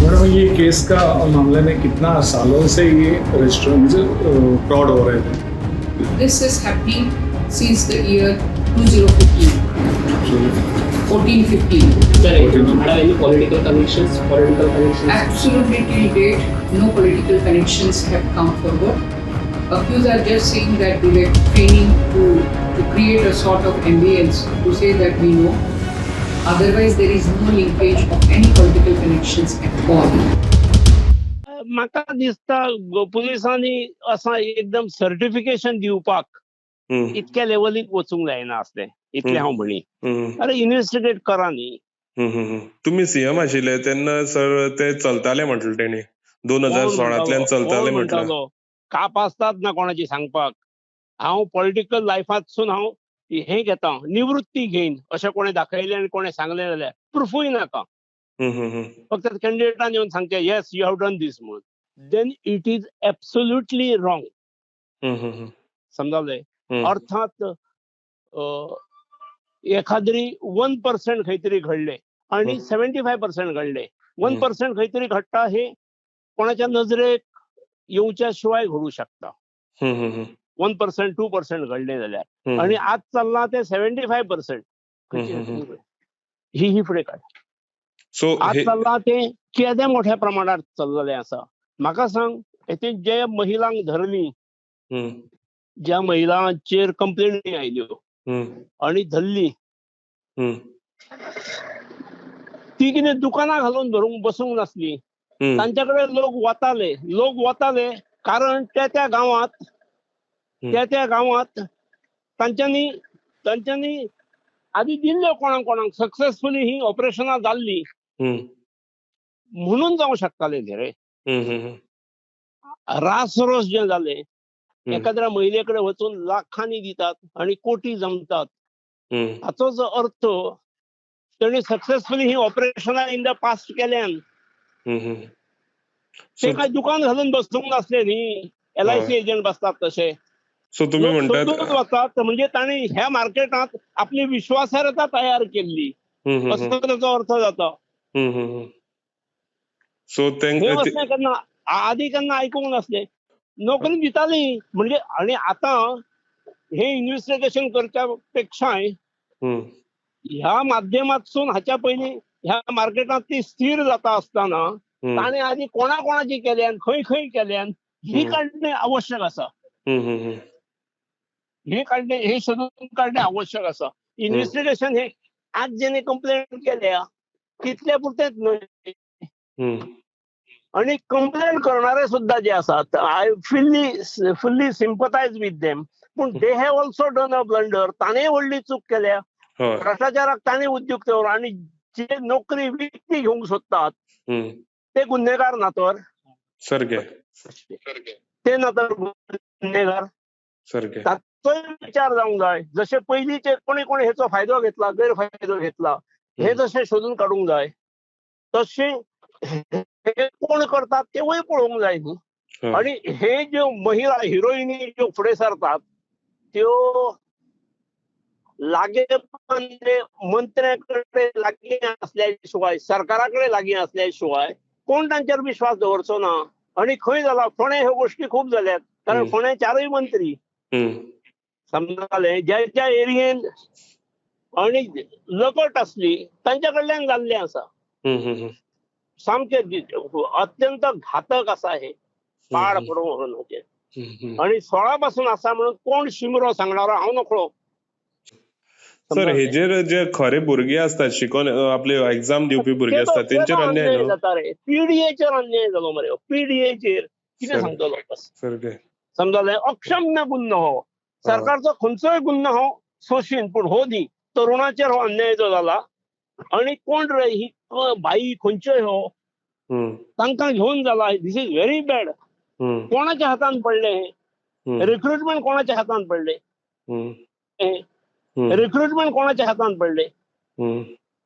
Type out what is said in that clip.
Madam ये केस का मामले में कितना सालों से ये रेस्टोरेंट फ्रॉड हो रहे थे? This is happening since the year 2015, 14-15. Correct. Have any political connections? Political connections? Absolutely till date, no political connections have come forward. Accused are just saying that we were training to create a sort of ambience to say that we know. Otherwise, there is no linkage of any political connections at all. म्हाका दिसता पुलिसांनी असा एकदम certification दिवपाक इतक्या लेवलीक वचूंक जायना आसलें इतलें हांव म्हणी. अरे इन्व्हेस्टिगेट करा न्ही. तुम्ही सीएम आशिल्ले तेन्ना सर ते चलताले म्हटले तेणी 2016तल्यान चलताले म्हटलं. म्हणटालो काप आसतात ना कोणाची सांगपाक. हांव पॉलिटिकल लायफांतसून हांव हे घेता निवृत्ती घेईन अशें कोणें दाखयलें आनी कोणें सांगलें जाल्यार प्रूफूय नाका. फक्त कॅन्डिडेटान येवन सांगचे yes you have done this म्हणून. Then it is absolutely wrong. समजालें. अर्थात एखाद्री 1% खंय तरी घडले आणि 75% घडले. 1% खंय तरी घडटा हे कोणाच्या नजरेक येवच्या शिवाय घडू शकता. 1% 2% घडले जाल्यार आणि आज चल्ला ते 75%. ही फुडें काड. सो आज चल्ला ते केदे मोठ्या प्रमाणात चल्लेलें आसा. म्हाका सांग हे जे महिलांक धरली, ज्या महिलांचेर कंप्लेनी आयल्यो आणि धरली ती कितें दुकानां घालून धरूंक बसूंक नासली. तांचे कडेन लोक वताले कारण त्या गांवांत तांच्यांनी आदी दिल्ल्यो कोणाक सक्सेसफुली ही ऑपरेशनां जाल्ली म्हणून जावं शकताले रे. रासरोस जे जाले एखाद्या महिले कडेन वचून लाखांनी दितात आणि कोटी जमतात. हाचो जो अर्थ तेणी सक्सेसफुली ही ऑपरेशनां इन द पास्ट केल्यान ते काय दुकान घालून बसूंक नासले न्ही. LIC एजंट बसतात तशे. सो तुम्ही म्हणतात वतात म्हणजे ताणी ह्या मार्केटात आपली विश्वासार्हता तयार केल्ली असो त्याचो अर्थ जाता. सो हे केन्ना आदी केन्ना आयकूंक नासले. नोकरी दिताली म्हणजे आणि आता हे इन्व्हेस्टिगेशन करच्या पेक्षाय ह्या माध्यमातसून हाच्या पयलीं ह्या मार्केटात ती स्थिर जाता आसतना ताणे आधी कोणाची केल्यान खंय केल्यान ही काढणे आवश्यक आसा. हे शोधून काढणे आवश्यक आसा. इन्व्हेस्टिगेशन हे आज जेणे कंप्लेंट केल्या तितले पुरतेच न्हय. आणि कंप्लेंट करणारे सुद्धा जे असतात आय फुल्ली सिम्पथायज विथ देम. पण they have also done a blunder. ताणे व्हडली चूक केल्या. भ्रष्टाचाराक ताणे उद्योग दवर आणि जे नोकरी विकती घेवंक सोदतात ते गुन्हेगार ना तर सारके ते ना तर गुन्हेगार. ताचोय विचार जावंक जाय. जसे पयलींचे कोणी हेचो फायदो घेतला गैरफायदो घेतला हे जसे शोधून काडूंक जाय तसे हे कोण करतात तेवूय पळोवंक जाय न्ही. आणि हे ज्यो महिला हिरोईनी ज्यो फुडें सरतात त्यो लागे मंत्र्याकडे लागीं असल्या शिवाय सरकारा कडेन लागीं असल्या शिवाय कोण तांचेर विश्वास दवरचो ना. आणि खंय जाला फोंडे ह्यो गोश्टी खूब जाल्यात कारण फोंडे 4य मंत्री समजले ज्या एरियेन आणि लकट असली तांच्या कडल्यान जाल्लें आसा. सामके अत्यंत घातक आसा हे पाड पडोवन. आणि 16 पासून आसा म्हणून कोण शिमरो सांगणारो हांव नकळो. सर हेजेर जे खरे भुरगे असतात शिकून आपले एक्झाम दिवपी भुरगे असतात तेंचेर अन्याय जाता रे. पीडीएचेर अन्याय जालो मरे. पीडीएचेर कितें सांगतलो समजलें. अक्षम्य गुन्हो हो. सरकारचो खंयचोय गुन्हो हो सोशीन पण हो न्ही. तरुणाचेर हो अन्याय जो जाला आणि कोण रे ही बाई खंयच्योय हो तांकां घेवन जाला. दिस इज व्हेरी बॅड. कोणाच्या हातान पडले रिक्रुटमेंट कोणाच्या हातान पडले. रिक्रुटमेंट कोणाच्या हातान पडले.